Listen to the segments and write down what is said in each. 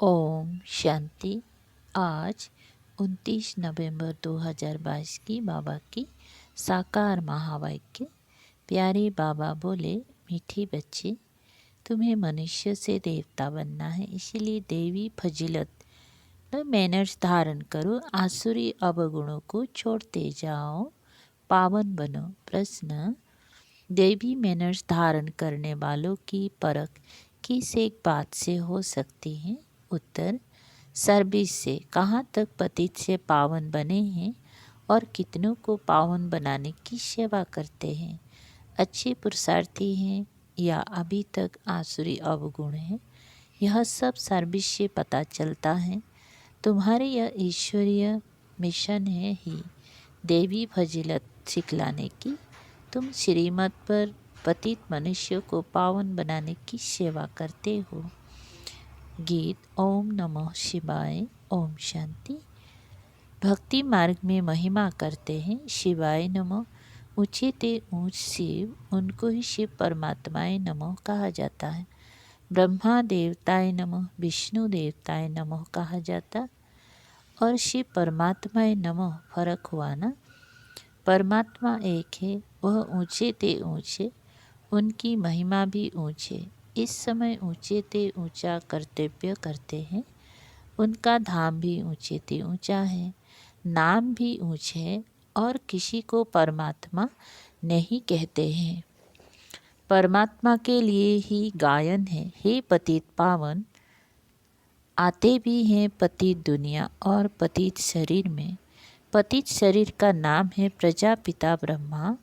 ओम शांति। आज 29 नवंबर 2022 की बाबा की साकार महावाक्य। प्यारे बाबा बोले, मीठी बच्चे, तुम्हें मनुष्य से देवता बनना है, इसलिए देवी फजीलत मैनर्स धारण करो, आसुरी अवगुणों को छोड़ते जाओ, पावन बनो। प्रश्न: देवी मैनर्स धारण करने वालों की परख किस एक बात से हो सकती है? उत्तर: सर्विस से। कहाँ तक पतित से पावन बने हैं और कितनों को पावन बनाने की सेवा करते हैं? अच्छे पुरुषार्थी हैं या अभी तक आसुरी अवगुण हैं? यह सब सर्विस से पता चलता है। तुम्हारे यह ईश्वरीय मिशन है ही देवी फजीलत सिखलाने की। तुम श्रीमत पर पतित मनुष्य को पावन बनाने की सेवा करते हो। गीत। ओम नमः शिवाय। ओम शांति। भक्ति मार्ग में महिमा करते हैं शिवाय नमः। ऊँचे ते ऊँच शिव, उनको ही शिव परमात्माय नमः कहा जाता है। ब्रह्मा देवताय नमः, विष्णु देवताय नमः कहा जाता और शिव परमात्माय नमः फर्क हुआ ना। परमात्मा एक है, वह ऊँचे ते ऊँचे, उनकी महिमा भी ऊँचे। इस समय ऊँचे ते ऊँचा कर्तव्य करते हैं। उनका धाम भी ऊँचे ते ऊँचा है, नाम भी ऊँचे और किसी को परमात्मा नहीं कहते हैं। परमात्मा के लिए ही गायन है। हे पतित पावन, आते भी हैं पतित दुनिया और पतित शरीर में। पतित शरीर का नाम है प्रजापिता ब्रह्मा।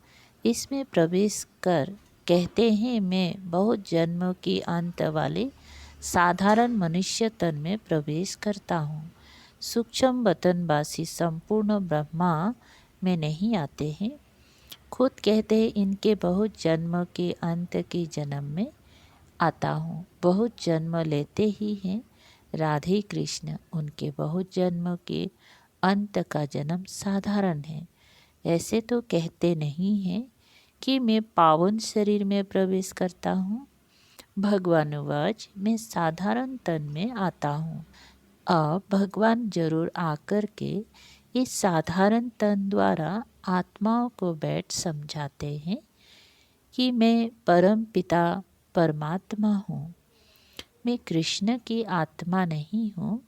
इसमें प्रवेश कर कहते हैं, मैं बहुत जन्मों के अंत वाले साधारण मनुष्य तन में प्रवेश करता हूँ। सूक्ष्म वतनवासी संपूर्ण ब्रह्मा में नहीं आते हैं। खुद कहते हैं, इनके बहुत जन्म के अंत के जन्म में आता हूँ। बहुत जन्म लेते ही हैं राधे कृष्ण, उनके बहुत जन्म के अंत का जन्म साधारण है। ऐसे तो कहते नहीं हैं कि मैं पावन शरीर में प्रवेश करता हूँ। भगवानुवाच, मैं साधारण तन में आता हूँ। अब भगवान जरूर आकर के इस साधारण तन द्वारा आत्माओं को बैठ समझाते हैं कि मैं परम पिता परमात्मा हूँ। मैं कृष्ण की आत्मा नहीं हूँ,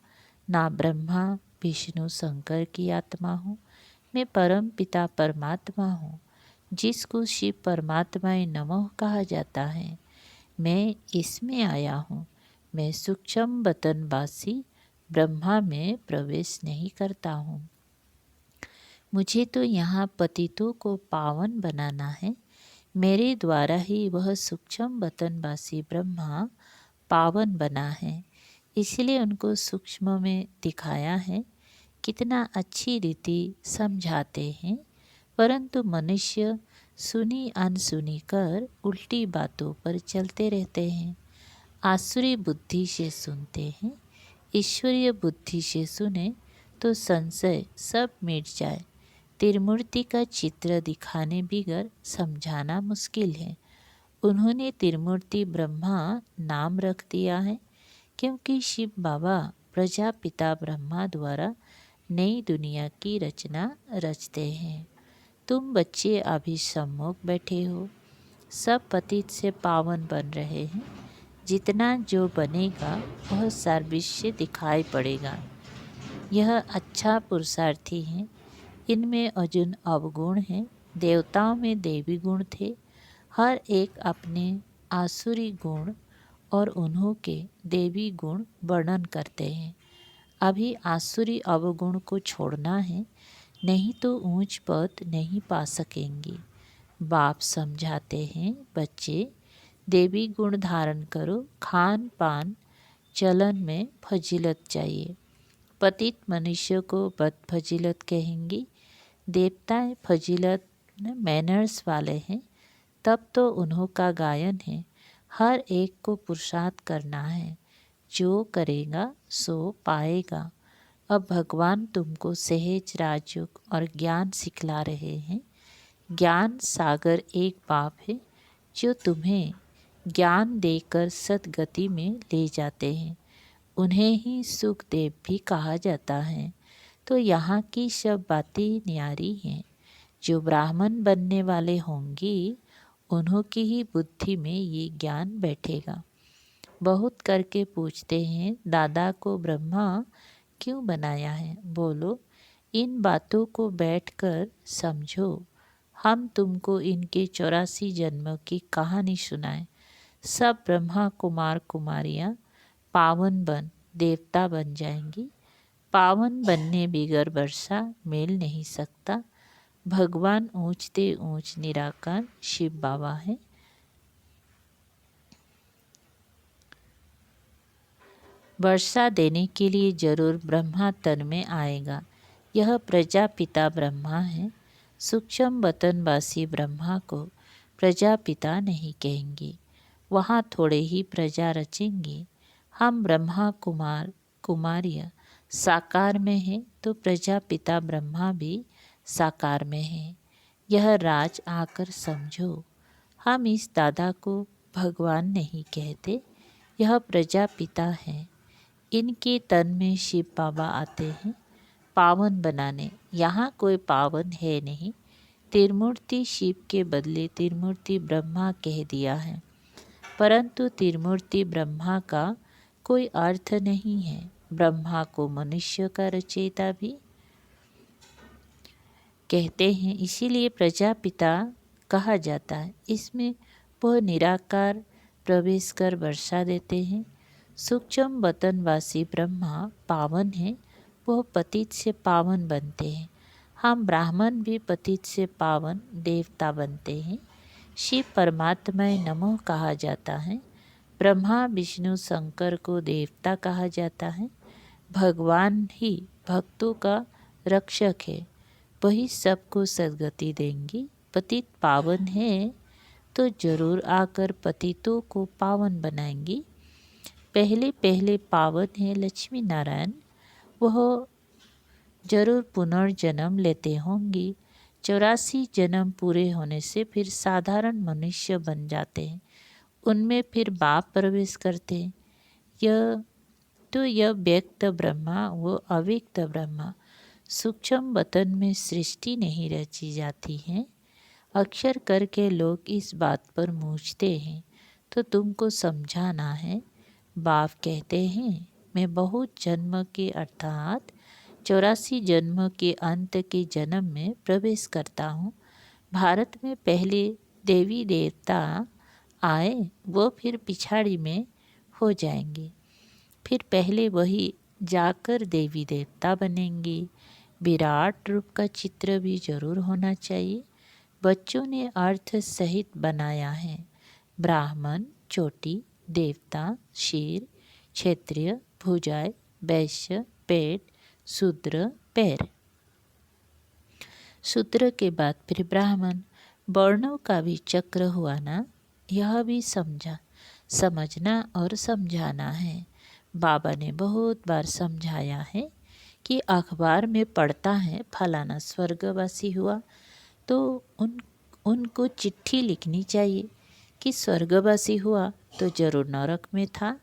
ना ब्रह्मा विष्णु शंकर की आत्मा हूँ। मैं परम पिता परमात्मा हूँ, जिसको शिव परमात्माय नमः कहा जाता है। मैं इसमें आया हूँ। मैं सूक्ष्म वतनवासी ब्रह्मा में प्रवेश नहीं करता हूँ। मुझे तो यहाँ पतितों को पावन बनाना है। मेरे द्वारा ही वह सूक्ष्म वतनवासी ब्रह्मा पावन बना है, इसलिए उनको सूक्ष्म में दिखाया है। कितना अच्छी रीति समझाते हैं, परंतु मनुष्य सुनी अनसुनी कर उल्टी बातों पर चलते रहते हैं। आसुरी बुद्धि से सुनते हैं, ईश्वरीय बुद्धि से सुने तो संशय सब मिट जाए। त्रिमूर्ति का चित्र दिखाने बिगर समझाना मुश्किल है। उन्होंने त्रिमूर्ति ब्रह्मा नाम रख दिया है, क्योंकि शिव बाबा प्रजापिता ब्रह्मा द्वारा नई दुनिया की रचना रचते हैं। तुम बच्चे अभी सम्मुख बैठे हो, सब पतित से पावन बन रहे हैं। जितना जो बनेगा वह सर्विस से दिखाई पड़ेगा। यह अच्छा पुरुषार्थी है। इनमें अर्जुन अवगुण है, देवताओं में देवी गुण थे। हर एक अपने आसुरी गुण और उन्हों के देवी गुण वर्णन करते हैं। अभी आसुरी अवगुण को छोड़ना है, नहीं तो ऊंच पद नहीं पा सकेंगे। बाप समझाते हैं, बच्चे देवी गुण धारण करो। खान पान चलन में फजीलत चाहिए। पतित मनुष्य को बद फजीलत कहेंगे। देवताएं फजीलत मैनर्स वाले हैं, तब तो उन्हों का गायन है। हर एक को पुरुषार्थ करना है, जो करेगा सो पाएगा। अब भगवान तुमको सहज राजयोग और ज्ञान सिखला रहे हैं। ज्ञान सागर एक बाप है, जो तुम्हें ज्ञान देकर सदगति में ले जाते हैं। उन्हें ही सुखदेव भी कहा जाता है। तो यहाँ की सब बातें न्यारी हैं। जो ब्राह्मण बनने वाले होंगी उन्हों की ही बुद्धि में ये ज्ञान बैठेगा। बहुत करके पूछते हैं, दादा को ब्रह्मा क्यों बनाया है? बोलो, इन बातों को बैठकर समझो। हम तुमको इनके 84 जन्मों की कहानी सुनाएं। सब ब्रह्मा कुमार कुमारियाँ पावन बन देवता बन जाएंगी। पावन बनने बिगर वर्षा मेल नहीं सकता। भगवान ऊंचते ऊंच निराकार शिव बाबा है। वर्षा देने के लिए जरूर ब्रह्मा तन में आएगा। यह प्रजापिता ब्रह्मा है। सूक्ष्म वतनवासी ब्रह्मा को प्रजापिता नहीं कहेंगे। वहाँ थोड़े ही प्रजा रचेंगे। हम ब्रह्मा कुमार कुमारियाँ साकार में हैं तो प्रजापिता ब्रह्मा भी साकार में है। यह राज आकर समझो। हम इस दादा को भगवान नहीं कहते, यह प्रजापिता है। इनके तन में शिव बाबा आते हैं पावन बनाने। यहाँ कोई पावन है नहीं। त्रिमूर्ति शिव के बदले त्रिमूर्ति ब्रह्मा कह दिया है, परंतु त्रिमूर्ति ब्रह्मा का कोई अर्थ नहीं है। ब्रह्मा को मनुष्य का रचयिता भी कहते हैं, इसीलिए प्रजापिता कहा जाता है। इसमें वह निराकार प्रवेश कर वर्षा देते हैं। सूक्ष्म वतनवासी ब्रह्मा पावन है, वह पतित से पावन बनते हैं। हम ब्राह्मण भी पतित से पावन देवता बनते हैं। शिव परमात्मा नमो कहा जाता है। ब्रह्मा विष्णु शंकर को देवता कहा जाता है। भगवान ही भक्तों का रक्षक है, वही सबको सद्गति देंगी। पतित पावन है तो जरूर आकर पतितों को पावन बनाएंगी। पहले पहले पावन है लक्ष्मी नारायण, वह जरूर पुनर्जन्म लेते होंगी। 84 जन्म पूरे होने से फिर साधारण मनुष्य बन जाते हैं। उनमें फिर बाप प्रवेश करते हैं। यह व्यक्त ब्रह्मा वो अव्यक्त ब्रह्मा। सूक्ष्म वतन में सृष्टि नहीं रची जाती है। अक्षर करके लोग इस बात पर मूझते हैं, तो तुमको समझाना है। बाप कहते हैं, मैं बहुत जन्म के अर्थात 84 जन्म के अंत के जन्म में प्रवेश करता हूँ। भारत में पहले देवी देवता आए, वो फिर पिछाड़ी में हो जाएंगे। फिर पहले वही जाकर देवी देवता बनेंगे। विराट रूप का चित्र भी जरूर होना चाहिए। बच्चों ने अर्थ सहित बनाया है। ब्राह्मण चोटी, देवता शीर, क्षत्रिय भुजाएं, वैश्य पेट, शूद्र पैर। शूद्र के बाद फिर ब्राह्मण। वर्णों का भी चक्र हुआ ना, यह भी समझना और समझाना है। बाबा ने बहुत बार समझाया है कि अखबार में पढ़ता है फलाना स्वर्गवासी हुआ, तो उनको चिट्ठी लिखनी चाहिए कि स्वर्गवासी हुआ तो जरूर नरक में था,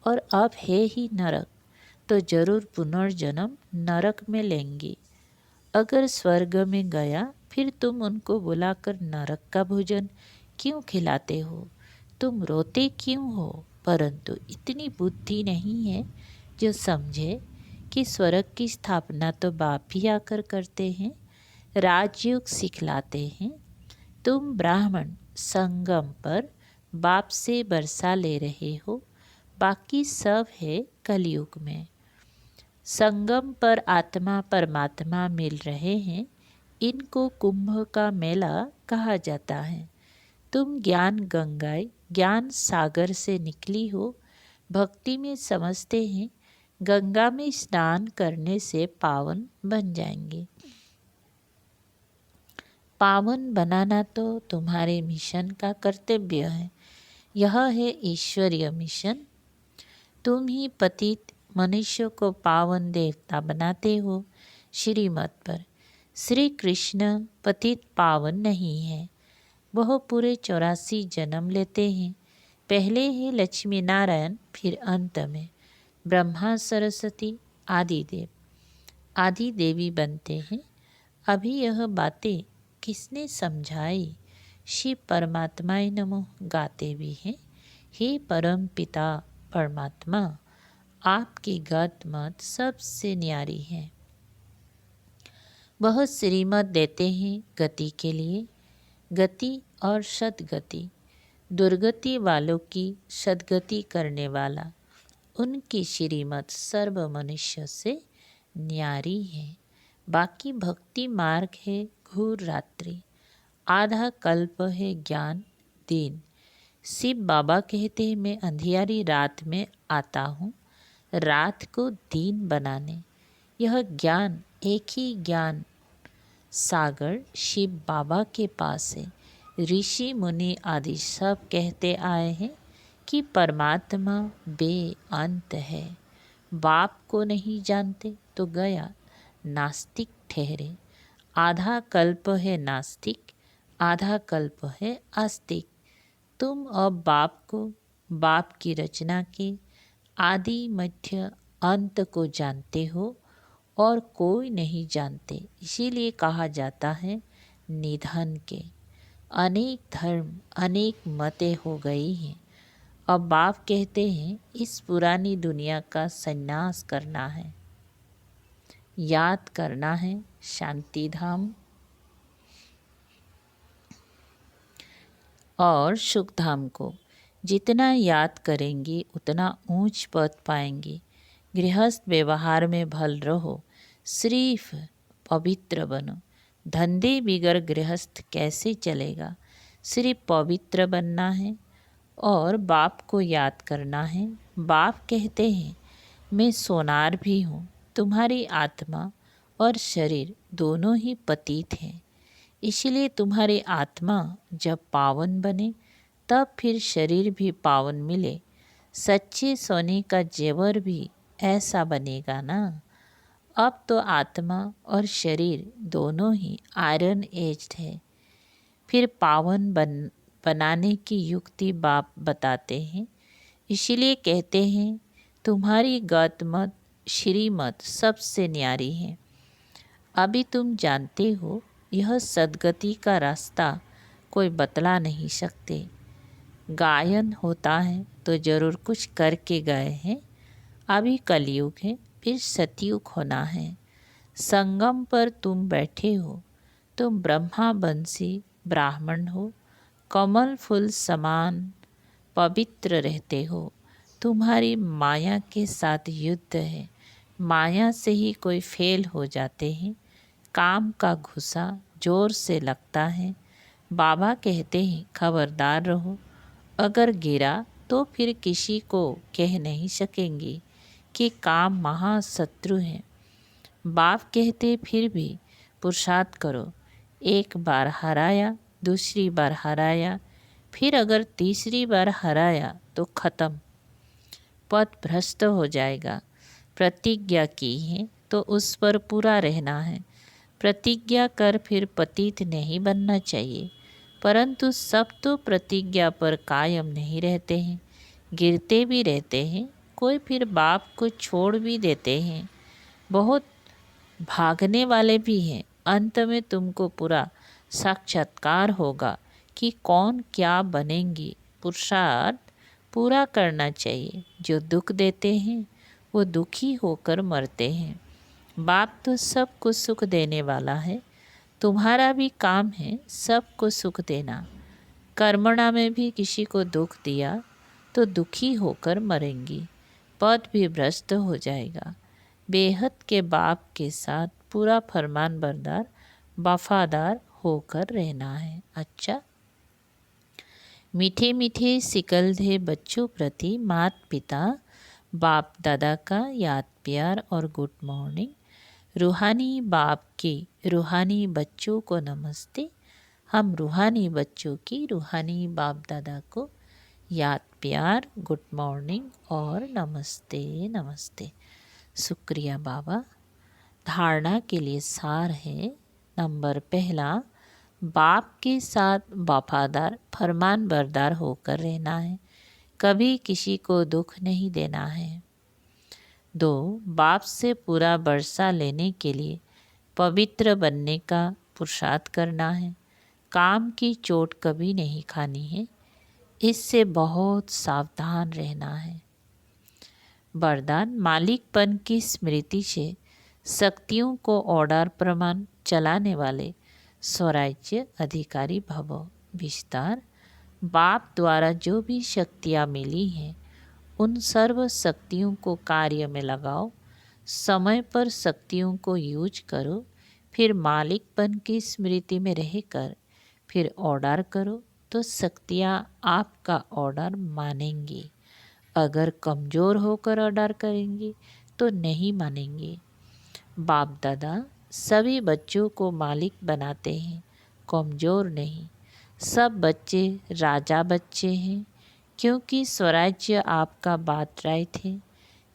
और अब है ही नरक, तो जरूर पुनर्जन्म नरक में लेंगे। अगर स्वर्ग में गया फिर तुम उनको बुलाकर नरक का भोजन क्यों खिलाते हो? तुम रोते क्यों हो? परंतु इतनी बुद्धि नहीं है जो समझे कि स्वर्ग की स्थापना तो बाप ही आकर करते हैं, राजयोग सिखलाते हैं। तुम ब्राह्मण संगम पर बाप से वर्षा ले रहे हो, बाकी सब है कलयुग में। संगम पर आत्मा परमात्मा मिल रहे हैं, इनको कुंभ का मेला कहा जाता है। तुम ज्ञान गंगाएं ज्ञान सागर से निकली हो, भक्ति में समझते हैं गंगा में स्नान करने से पावन बन जाएंगे। पावन बनाना तो तुम्हारे मिशन का कर्तव्य है। यह है ईश्वरीय मिशन। तुम ही पतित मनुष्य को पावन देवता बनाते हो। श्रीमत पर श्री कृष्ण पतित पावन नहीं है, वह पूरे 84 जन्म लेते हैं। पहले है लक्ष्मी नारायण, फिर अंत में ब्रह्मा, सरस्वती, आदि देव आदि देवी बनते हैं। अभी यह बातें किसने समझाई? शिव परमात्माय नमः गाते भी हैं। हे परम पिता परमात्मा, आपकी गत मत सबसे न्यारी है। वह श्रीमत देते हैं गति के लिए, गति और सद्गति, दुर्गति वालों की सद्गति करने वाला। उनकी श्रीमत सर्व मनुष्य से न्यारी है। बाकी भक्ति मार्ग है घोर रात्रि, आधा कल्प है ज्ञान दिन। शिव बाबा कहते हैं मैं अंधियारी रात में आता हूँ रात को दिन बनाने। यह ज्ञान एक ही ज्ञान सागर शिव बाबा के पास है। ऋषि मुनि आदि सब कहते आए हैं कि परमात्मा बेअंत है। बाप को नहीं जानते तो गया नास्तिक ठहरे। आधा कल्प है नास्तिक, आधा कल्प है आस्तिक। तुम अब बाप को, बाप की रचना के आदि मध्य अंत को जानते हो और कोई नहीं जानते। इसीलिए कहा जाता है निधन के। अनेक धर्म अनेक मतें हो गई हैं। अब बाप कहते हैं इस पुरानी दुनिया का संन्यास करना है, याद करना है शांति धाम और सुख धाम को। जितना याद करेंगे उतना ऊंच पद पाएंगे। गृहस्थ व्यवहार में भल रहो, सिर्फ पवित्र बनो। धंधे बिगर गृहस्थ कैसे चलेगा? सिर्फ पवित्र बनना है और बाप को याद करना है। बाप कहते हैं मैं सोनार भी हूँ। तुम्हारी आत्मा और शरीर दोनों ही पतित हैं। इसलिए तुम्हारी आत्मा जब पावन बने तब फिर शरीर भी पावन मिले। सच्चे सोने का जेवर भी ऐसा बनेगा ना। अब तो आत्मा और शरीर दोनों ही आयरन एज्ड है। फिर पावन बनाने की युक्ति बाप बताते हैं। इसीलिए कहते हैं तुम्हारी गत मत श्रीमत सबसे न्यारी है। अभी तुम जानते हो यह सद्गति का रास्ता कोई बतला नहीं सकते। गायन होता है तो जरूर कुछ करके गए हैं। अभी कलयुग है, फिर सतयुग होना है। संगम पर तुम बैठे हो, तुम ब्रह्मा बंसी ब्राह्मण हो। कमल फूल समान पवित्र रहते हो। तुम्हारी माया के साथ युद्ध है। माया से ही कोई फेल हो जाते हैं। काम का घुसा जोर से लगता है। बाबा कहते हैं खबरदार रहो, अगर गिरा तो फिर किसी को कह नहीं सकेंगे कि काम महाशत्रु है। बाप कहते फिर भी पुरुषार्थ करो। एक बार हराया, दूसरी बार हराया, फिर अगर तीसरी बार हराया तो खत्म, पथ भ्रष्ट हो जाएगा। प्रतिज्ञा की है तो उस पर पूरा रहना है। प्रतिज्ञा कर फिर पतित नहीं बनना चाहिए, परंतु सब तो प्रतिज्ञा पर कायम नहीं रहते हैं, गिरते भी रहते हैं। कोई फिर बाप को छोड़ भी देते हैं। बहुत भागने वाले भी हैं। अंत में तुमको पूरा साक्षात्कार होगा कि कौन क्या बनेंगी। पुरुषार्थ पूरा करना चाहिए। जो दुख देते हैं वो दुखी होकर मरते हैं। बाप तो सबको सुख देने वाला है। तुम्हारा भी काम है सबको सुख देना। कर्मणा में भी किसी को दुख दिया तो दुखी होकर मरेंगी, पद भी भ्रष्ट हो जाएगा। बेहद के बाप के साथ पूरा फरमान बरदार वफादार होकर रहना है। अच्छा, मीठे मीठे सिकलधे बच्चों प्रति मात पिता बाप दादा का याद प्यार और गुड मॉर्निंग। रूहानी बाप के रूहानी बच्चों को नमस्ते। हम रूहानी बच्चों की रूहानी बाप दादा को याद प्यार, गुड मॉर्निंग और नमस्ते नमस्ते। शुक्रिया बाबा। धारणा के लिए सार है। नंबर पहला, बाप के साथ वफादार फरमान बरदार होकर रहना है। कभी किसी को दुख नहीं देना है। 2. बाप से पूरा वर्षा लेने के लिए पवित्र बनने का पुरुषार्थ करना है। काम की चोट कभी नहीं खानी है, इससे बहुत सावधान रहना है। वरदान मालिकपन की स्मृति से शक्तियों को ऑर्डर प्रमाण चलाने वाले स्वराज्य अधिकारी भव। विस्तार बाप द्वारा जो भी शक्तियाँ मिली हैं उन सर्व शक्तियों को कार्य में लगाओ, समय पर शक्तियों को यूज करो, फिर मालिकपन की स्मृति में रहकर फिर ऑर्डर करो तो शक्तियाँ आपका ऑर्डर मानेंगी। अगर कमज़ोर होकर ऑर्डर करेंगी तो नहीं मानेंगे। बाप दादा सभी बच्चों को मालिक बनाते हैं, कमज़ोर नहीं। सब बच्चे राजा बच्चे हैं, क्योंकि स्वराज्य आपका बातराइट है।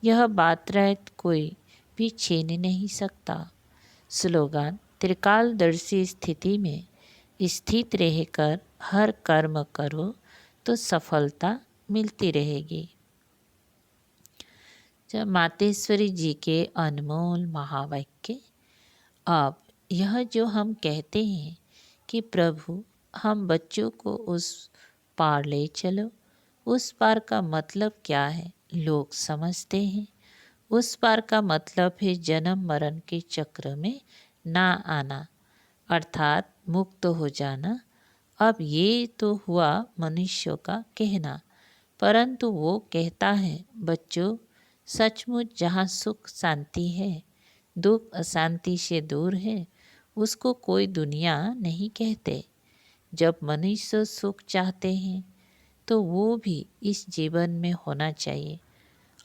यह बातराइट कोई भी छीन नहीं सकता। स्लोगन त्रिकालदर्शी स्थिति में स्थित रहकर हर कर्म करो तो सफलता मिलती रहेगी। जब मातेश्वरी जी के अनमोल महावाक्य। अब यह जो हम कहते हैं कि प्रभु हम बच्चों को उस पार ले चलो, उस पार का मतलब क्या है? लोग समझते हैं उस पार का मतलब है जन्म मरण के चक्र में ना आना, अर्थात मुक्त हो जाना। अब ये तो हुआ मनुष्यों का कहना, परंतु वो कहता है बच्चों सचमुच जहाँ सुख शांति है, दुख अशांति से दूर है, उसको कोई दुनिया नहीं कहते। जब मनुष्य सुख चाहते हैं तो वो भी इस जीवन में होना चाहिए।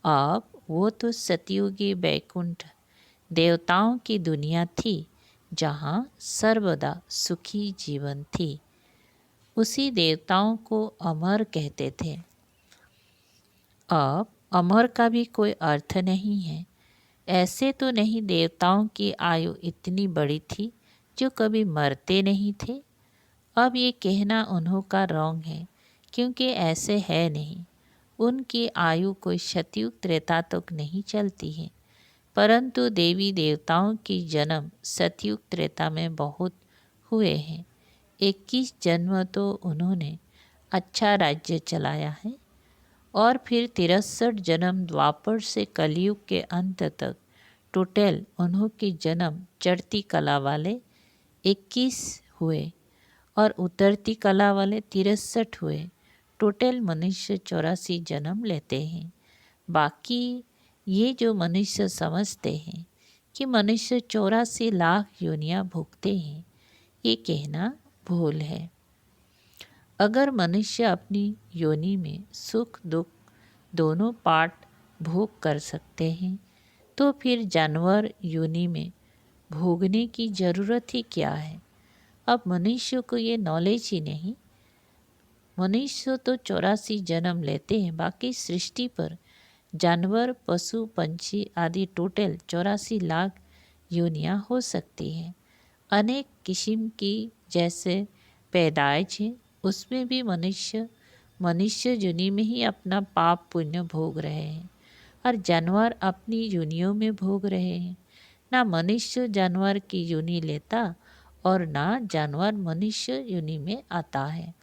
अब वो तो सतयुगी वैकुंठ देवताओं की दुनिया थी जहाँ सर्वदा सुखी जीवन थी। उसी देवताओं को अमर कहते थे। अब अमर का भी कोई अर्थ नहीं है। ऐसे तो नहीं देवताओं की आयु इतनी बड़ी थी जो कभी मरते नहीं थे। अब ये कहना उन्हों का रॉन्ग है, क्योंकि ऐसे है नहीं। उनकी आयु कोई सतयुग त्रेता तक नहीं चलती है, परंतु देवी देवताओं की जन्म सतयुग त्रेता में बहुत हुए हैं। 21 जन्म तो उन्होंने अच्छा राज्य चलाया है और फिर 63 जन्म द्वापर से कलयुग के अंत तक टोटल उन्हों के जन्म चढ़ती कला वाले 21 हुए और उतरती कला वाले 63 हुए। टोटल मनुष्य 84 जन्म लेते हैं। बाकी ये जो मनुष्य समझते हैं कि मनुष्य 84 लाख योनियाँ भोगते हैं, ये कहना भूल है। अगर मनुष्य अपनी योनि में सुख दुख दोनों पार्ट भोग कर सकते हैं तो फिर जानवर योनि में भोगने की ज़रूरत ही क्या है? अब मनुष्य को ये नॉलेज ही नहीं। मनुष्य तो 84 जन्म लेते हैं, बाकी सृष्टि पर जानवर पशु पंछी आदि टोटल 84 लाख योनियाँ हो सकती हैं। अनेक किस्म की जैसे पैदाइश है, उसमें भी मनुष्य योनि में ही अपना पाप पुण्य भोग रहे हैं और जानवर अपनी योनियों में भोग रहे हैं। ना मनुष्य जानवर की योनि लेता और ना जानवर मनुष्य योनि में आता है।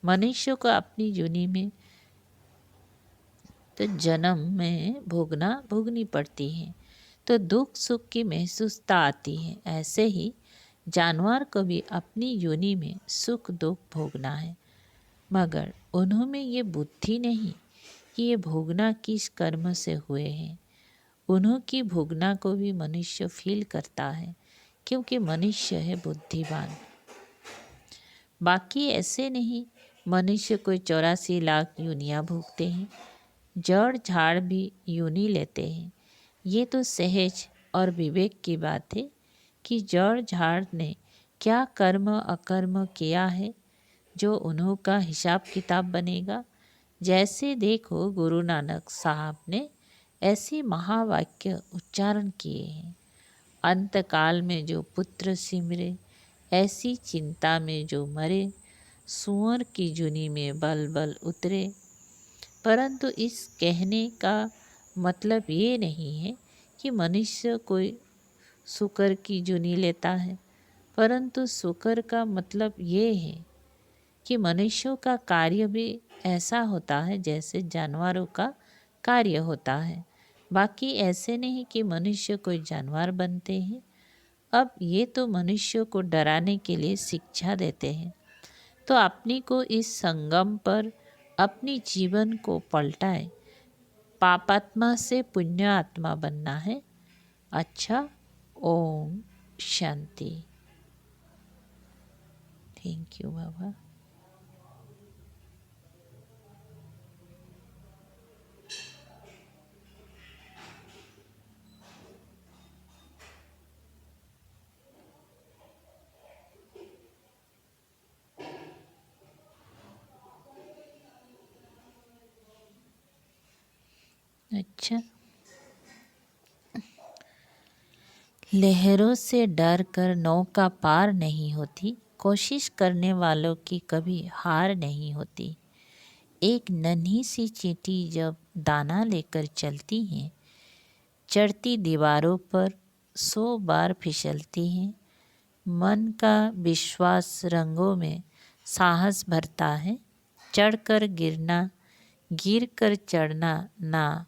मनुष्य को अपनी योनि में तो जन्म में भोगनी पड़ती है, तो दुख सुख की महसूसता आती है। ऐसे ही जानवर को भी अपनी योनि में सुख दुख भोगना है, मगर उन्होंने ये बुद्धि नहीं कि ये भोगना किस कर्म से हुए हैं। उन्हों की भोगना को भी मनुष्य फील करता है, क्योंकि मनुष्य है बुद्धिमान। बाकी ऐसे नहीं मनुष्य कोई 84 लाख योनियाँ भोगते हैं, जड़ झाड़ भी योनि लेते हैं। ये तो सहज और विवेक की बात है कि जड़ झाड़ ने क्या कर्म अकर्म किया है जो उन्हों का हिसाब किताब बनेगा। जैसे देखो गुरु नानक साहब ने ऐसी महावाक्य उच्चारण किए हैं, अंतकाल में जो पुत्र सिमरे ऐसी चिंता में जो मरे, सुअर की जुनी में बल बल उतरे। परंतु इस कहने का मतलब ये नहीं है कि मनुष्य कोई शुक्र की जुनी लेता है, परंतु शुक्र का मतलब ये है कि मनुष्यों का कार्य भी ऐसा होता है जैसे जानवरों का कार्य होता है। बाकी ऐसे नहीं कि मनुष्य कोई जानवर बनते हैं। अब ये तो मनुष्य को डराने के लिए शिक्षा देते हैं। तो अपनी को इस संगम पर अपनी जीवन को पलटाए। पापात्मा से पुण्य आत्मा बनना है। अच्छा, ओम शांति। थैंक यू बाबा। अच्छा, लहरों से डर कर नौका पार नहीं होती, कोशिश करने वालों की कभी हार नहीं होती। एक नन्ही सी चींटी जब दाना लेकर चलती है, चढ़ती दीवारों पर 100 बार फिसलती है। मन का विश्वास रंगों में साहस भरता है। चढ़कर गिरना, गिर कर चढ़ना ना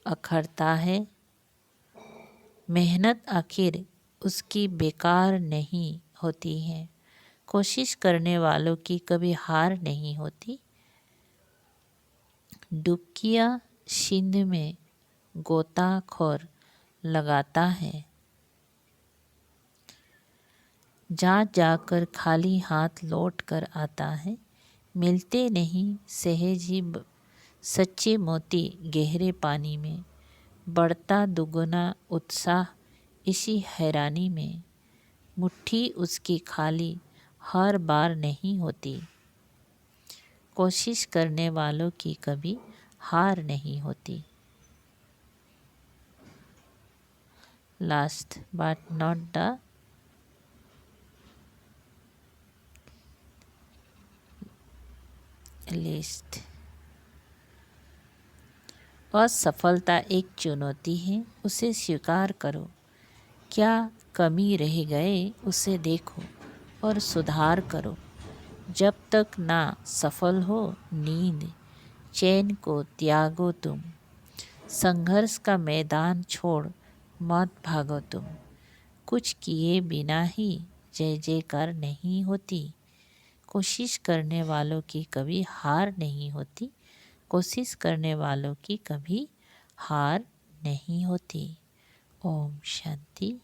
अखरता है। मेहनत आखिर उसकी बेकार नहीं होती है। कोशिश करने वालों की कभी हार नहीं होती। डुबकिया सिंध में गोताखोर लगाता है, जा जाकर खाली हाथ लौट कर आता है। मिलते नहीं सहज ही सच्चे मोती गहरे पानी में। बढ़ता दुगुना उत्साह इसी हैरानी में। मुट्ठी उसकी खाली हर बार नहीं होती। कोशिश करने वालों की कभी हार नहीं होती। Last but not the list. असफलता एक चुनौती है, उसे स्वीकार करो। क्या कमी रह गए उसे देखो और सुधार करो। जब तक ना सफल हो नींद चैन को त्यागो तुम। संघर्ष का मैदान छोड़ मत भागो तुम। कुछ किए बिना ही जय जयकार नहीं होती। कोशिश करने वालों की कभी हार नहीं होती। कोशिश करने वालों की कभी हार नहीं होती। ओम शांति।